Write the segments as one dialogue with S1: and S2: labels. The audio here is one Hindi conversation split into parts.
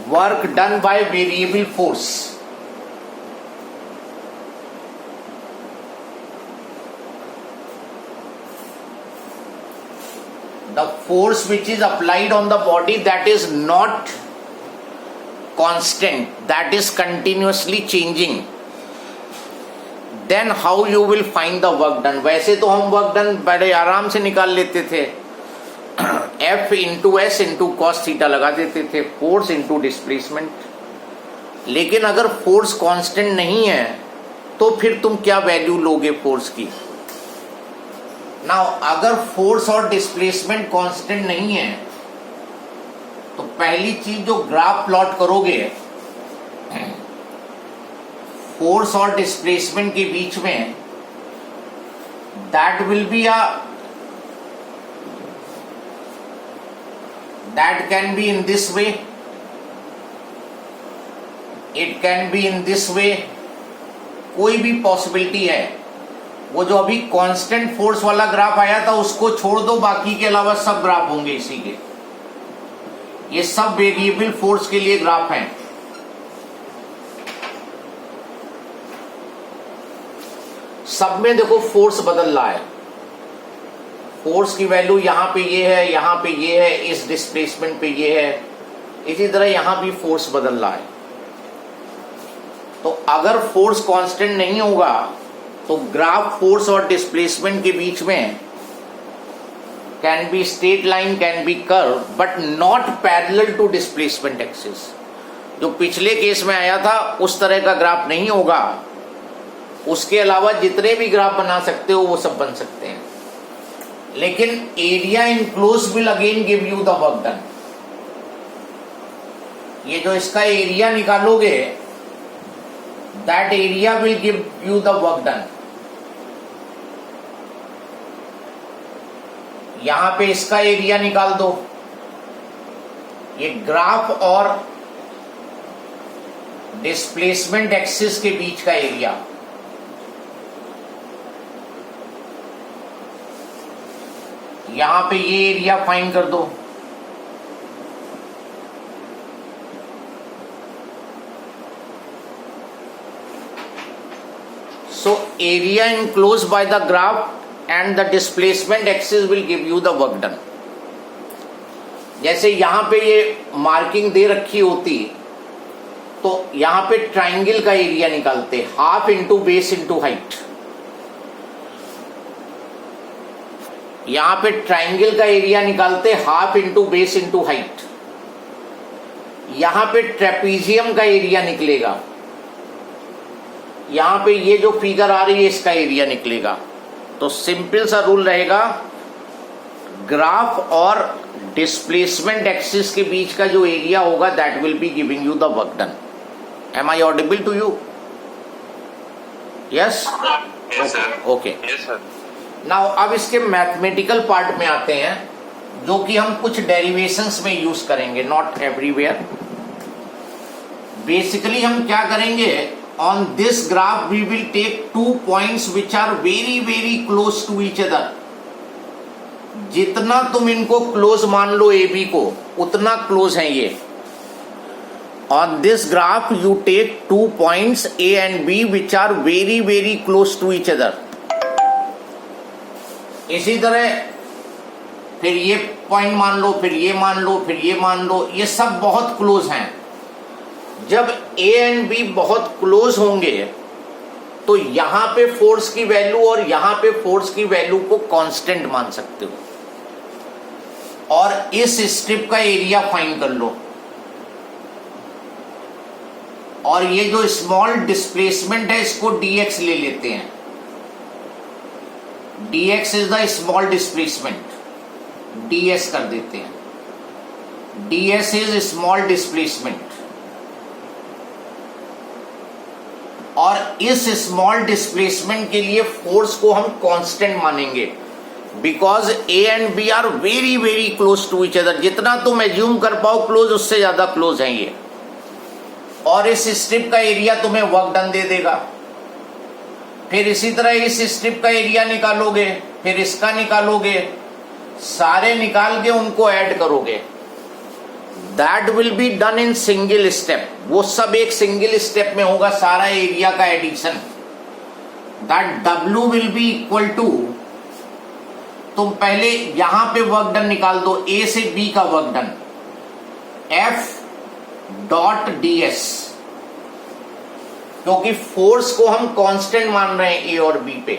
S1: work done by variable force. The force which is applied on the body, that is not constant, that is continuously changing. Then how you will find the work done? वैसे तो हम work done बड़े आराम से निकाल लेते थे, F into S into cos theta लगा देते थे, फोर्स इंटू डिस्प्लेसमेंट. लेकिन अगर फोर्स कांस्टेंट नहीं है तो फिर तुम क्या वैल्यू लोगे फोर्स की? नाउ अगर फोर्स और डिस्प्लेसमेंट कांस्टेंट नहीं है तो पहली चीज जो ग्राफ प्लॉट करोगे फोर्स और डिस्प्लेसमेंट के बीच में, that will B that can be in this way, it can be in this way. कोई भी पॉसिबिलिटी है. वो जो अभी कांस्टेंट फोर्स वाला ग्राफ आया था उसको छोड़ दो, बाकी के अलावा सब ग्राफ होंगे इसी के. ये सब वेरिएबल फोर्स के लिए ग्राफ हैं. सब में देखो फोर्स बदल रहा है. फोर्स की वैल्यू यहां पे ये है, यहां पे ये है, इस डिस्प्लेसमेंट पे ये है. इसी तरह यहां भी फोर्स बदल रहा है. तो अगर फोर्स कांस्टेंट नहीं होगा तो ग्राफ फोर्स और डिस्प्लेसमेंट के बीच में can be straight line, can be curve, but not parallel to displacement axis. जो पिछले केस में आया था उस तरह का ग्राफ नहीं होगा. उसके अलावा जितने भी ग्राफ बना सकते हो वो सब बन सकते हैं. लेकिन area enclose will again give you the work done. ये जो इसका एरिया निकालोगे that area will give you the work done. यहां पे इसका एरिया निकाल दो. ये ग्राफ और डिस्प्लेसमेंट एक्सिस के बीच का एरिया. यहां पे ये एरिया फाइंड कर दो. So area enclose by the graph and the displacement axis will give you the work done. जैसे यहां पे ये मार्किंग दे रखी होती तो यहां पे ट्राइंगल का एरिया निकालते, half into base into height. यहां पे ट्राइंगल का एरिया निकालते half into base into height. यहां पे ट्रेपीजियम का एरिया निकलेगा. यहां पे ये जो फिगर आ रही है इसका एरिया निकलेगा. तो सिंपल सा रूल रहेगा, ग्राफ और डिस्प्लेसमेंट एक्सिस के बीच का जो एरिया होगा that will be giving you the work done. Am I audible to you? Yes, okay. Now अब इसके मैथमेटिकल पार्ट में आते हैं जो कि हम कुछ डेरिवेशंस में यूज करेंगे, नॉट एवरीवेयर. बेसिकली हम क्या करेंगे, on this graph we will take 2 points which are very very close to each other. जितना तुम इनको क्लोज मान लो ए बी को, उतना क्लोज है ये. On this graph you take 2 points A and B which are very very close to each other. इसी तरह फिर ये पॉइंट मान लो, फिर ये मान लो, फिर ये मान लो. ये सब बहुत क्लोज हैं. जब ए एंड बी बहुत क्लोज होंगे तो यहां पे फोर्स की वैल्यू और यहां पे फोर्स की वैल्यू को कांस्टेंट मान सकते हो. और इस स्ट्रिप का एरिया फाइंड कर लो. और ये जो स्मॉल डिस्प्लेसमेंट है इसको dx ले लेते हैं. dx is the small displacement, ds कर देते हैं. ds is small displacement. और इस स्मॉल डिस्प्लेसमेंट के लिए फोर्स को हम कांस्टेंट मानेंगे because A and B are very very close to each other. जितना तुम एज्यूम कर पाओ क्लोज, उससे ज्यादा क्लोज हैं ये. और इस स्ट्रिप का एरिया तुम्हें वर्क डन दे देगा. फिर इसी तरह इस स्ट्रिप का एरिया निकालोगे, फिर इसका निकालोगे, सारे निकाल के उनको ऐड करोगे. That will be done in single step, वो सब एक सिंगल स्टेप में होगा, सारा एरिया का addition. That W will be equal to, तुम पहले यहां पे वर्क डन निकाल दो, A से B का work done, F dot ds, क्योंकि फोर्स को हम कांस्टेंट मान रहे हैं A और B पे,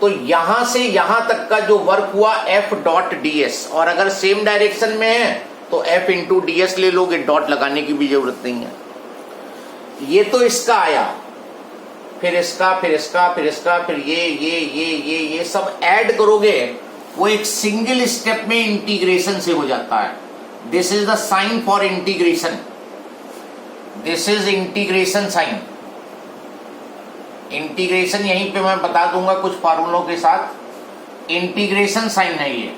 S1: तो यहां से यहां तक का जो वर्क हुआ F डॉट ds, और अगर सेम डायरेक्शन में है तो F इंटू ds ले लोगे, डॉट लगाने की भी जरूरत नहीं है। ये तो इसका आया, फिर इसका, फिर इसका, फिर इसका, फिर ये सब ऐड करोगे, वो एक सिंगल स्टेप में इंटीग्रेशन से हो जाता है। This is the sign for integration, this is integration sign. Integration यहीं पे मैं बता दूंगा कुछ फार्मूलों के साथ। इंटीग्रेशन साइन है ये।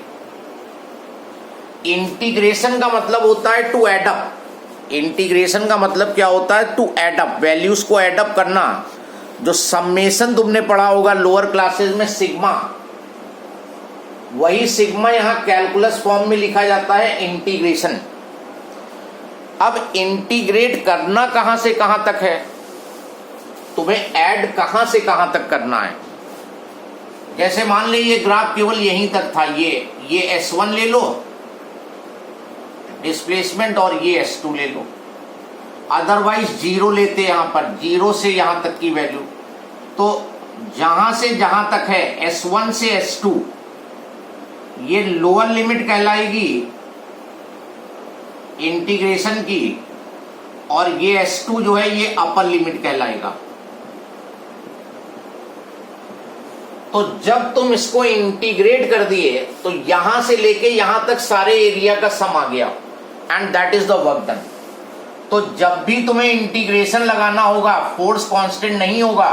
S1: इंटीग्रेशन का मतलब होता है टू एड अप। इंटीग्रेशन का मतलब क्या होता है? टू एड अप, वैल्यूज को एड अप करना। जो सम्मेशन तुमने पढ़ा होगा लोअर क्लासेस में सिग्मा, वही सिग्मा यहां कैलकुलस फॉर्म में लिखा जाता है इंटीग्रेशन। अब इंटीग्रेट करना कहां से कहां तक है, तुम्हें ऐड कहां से कहां तक करना है। जैसे मान ले ये ग्राफ केवल यहीं तक था, ये S1 ले लो डिस्प्लेसमेंट, और ये S2 ले लो, अदरवाइज जीरो लेते यहां पर, जीरो से यहां तक की वैल्यू। तो जहां से जहां तक है S1 से S2, ये लोअर लिमिट कहलाएगी इंटीग्रेशन की, और ये S2 जो है ये अपर लिमिट कहलाएगा। तो जब तुम इसको इंटीग्रेट कर दिए तो यहां से लेके यहां तक सारे एरिया का सम आ गया, and that is the work done. तो जब भी तुम्हें इंटीग्रेशन लगाना होगा, फोर्स कांस्टेंट नहीं होगा,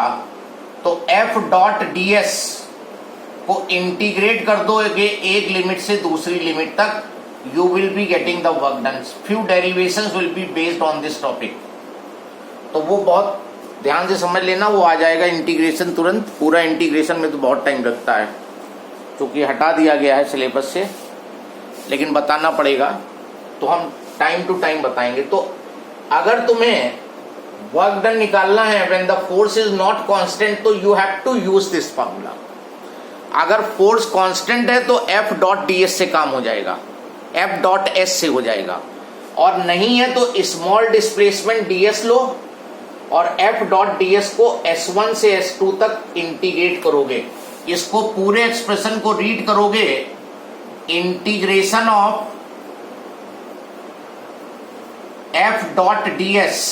S1: तो F डॉट ds को इंटीग्रेट कर दो एक लिमिट से दूसरी लिमिट तक, you will be getting the work done. Few derivations will be based on this topic. तो वो बहुत ध्यान से समझ लेना, वो आ जाएगा इंटीग्रेशन तुरंत। पूरा इंटीग्रेशन में तो बहुत टाइम लगता है, क्योंकि हटा दिया गया है सिलेबस से, लेकिन बताना पड़ेगा, तो हम टाइम टू टाइम बताएंगे। तो अगर तुम्हें वर्क डन निकालना है when the force is not constant, तो you have to use this formula. अगर फोर्स कांस्टेंट है तो F डॉट ds से काम हो जाएगा, F डॉट s से हो जाएगा, और नहीं है तो स्मॉल डिस्प्लेसमेंट ds लो और F डॉट ds को S1 से S2 तक इंटीग्रेट करोगे। इसको पूरे एक्सप्रेशन को रीड करोगे, integration of F dot ds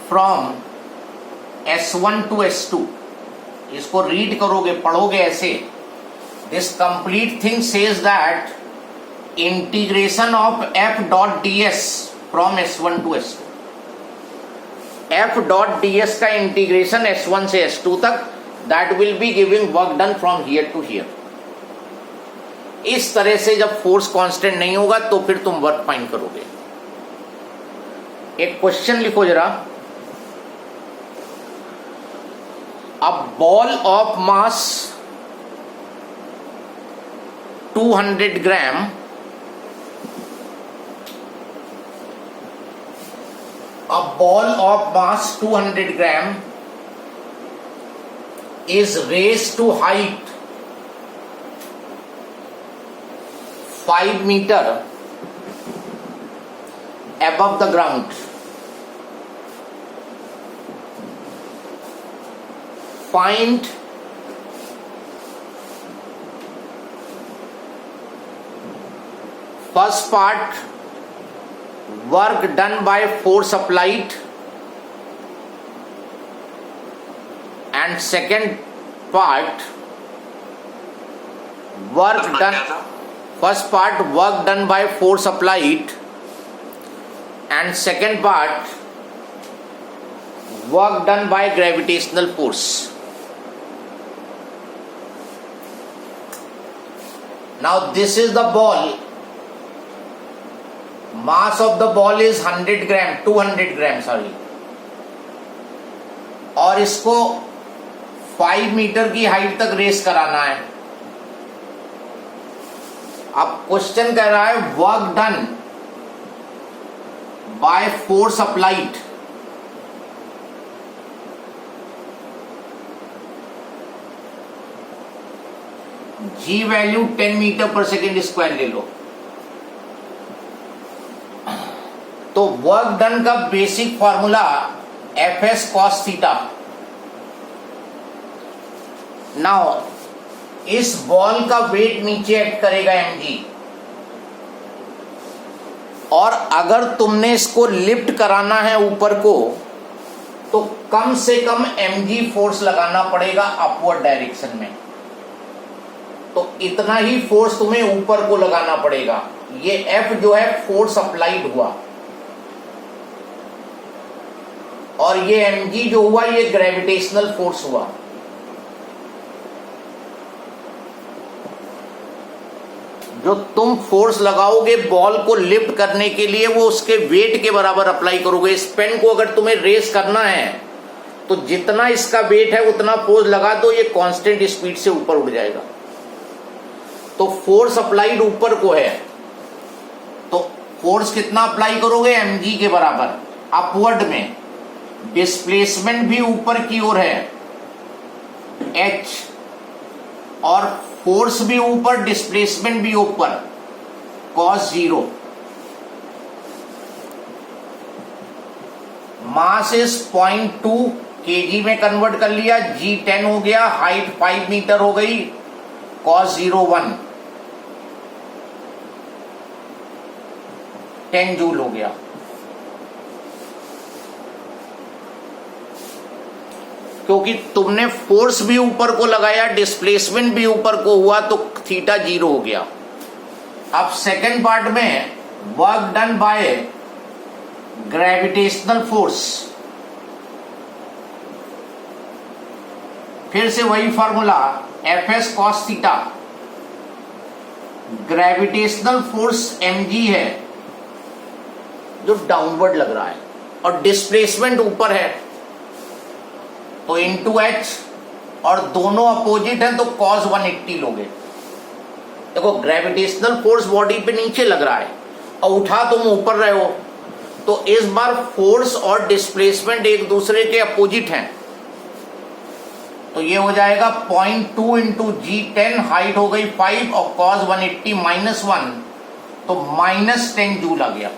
S1: from S1 to S2, इसको रीड करोगे, पढ़ोगे ऐसे। This complete thing says that integration of F dot ds from S1 to S2, F dot ds का इंटीग्रेशन S1 से S2 तक, that will be giving work done from here to here। इस तरह से जब फोर्स कांस्टेंट नहीं होगा तो फिर तुम वर्क फाइंड करोगे। एक क्वेश्चन लिखो जरा। A ball of mass 200 gram a ball of mass 200 gram is raised to height 5 meter above the ground. Find first part work done by force applied, and second part work done, first part work done by force applied, and second part work done by gravitational force. Now this is the ball, mass of the ball is 100 gram, 200 gram sorry, और इसको 5 मीटर की हाइट तक रेस कराना है। अब क्वेश्चन कह रहा है work done by force applied g value 10 metre पर सेकेंड स्क्वायर ले लो। तो वर्क डन का basic formula F S cos theta. Now इस बॉल का वेट नीचे एक्ट करेगा mg, और अगर तुमने इसको लिफ्ट कराना है ऊपर को तो कम से कम mg फोर्स लगाना पड़ेगा अपवर्ड डायरेक्शन में। तो इतना ही फोर्स तुम्हें ऊपर को लगाना पड़ेगा। ये F जो है फोर्स अप्लाइड हुआ, और ये mg जो हुआ ये ग्रेविटेशनल फोर्स हुआ। जो तुम फोर्स लगाओगे बॉल को लिफ्ट करने के लिए वो उसके वेट के बराबर अप्लाई करोगे। इस पेन को अगर तुम्हें रेस करना है तो जितना इसका वेट है उतना फोर्स लगा दो, ये कांस्टेंट स्पीड से ऊपर उड़ जाएगा। तो फोर्स अप्लाइड ऊपर को है, तो फोर्स कितना अप्लाई करोगे mg के बराबर अपवर्ड में। डिस्प्लेसमेंट भी ऊपर की ओर है h, और फोर्स भी ऊपर डिस्प्लेसमेंट भी ऊपर cos 0। मास इज 0.2 kg में कन्वर्ट कर लिया, g 10 हो गया, हाइट 5 मीटर हो गई, cos 0 1 10 जूल हो गया। क्योंकि तुमने फोर्स भी ऊपर को लगाया, डिस्प्लेसमेंट भी ऊपर को हुआ, तो थीटा 0 हो गया। अब सेकंड पार्ट में work done by gravitational force, फिर से वही formula F S cos theta. Gravitational force mg है जो डाउनवर्ड लग रहा है, और डिस्प्लेसमेंट ऊपर है तो इंटू एच, और दोनों अपोजिट हैं तो cos 180 लोगे। देखो ग्रेविटेशनल फोर्स बॉडी पे नीचे लग रहा है और उठा तुम ऊपर रहे हो, तो इस बार फोर्स और डिस्प्लेसमेंट एक दूसरे के अपोजिट हैं। तो ये हो जाएगा 0.2 इंटू जी 10, हाइट हो गई 5 और cos 180 -1, तो -10 जूल आ गया।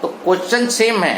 S1: तो क्वेश्चन सेम है,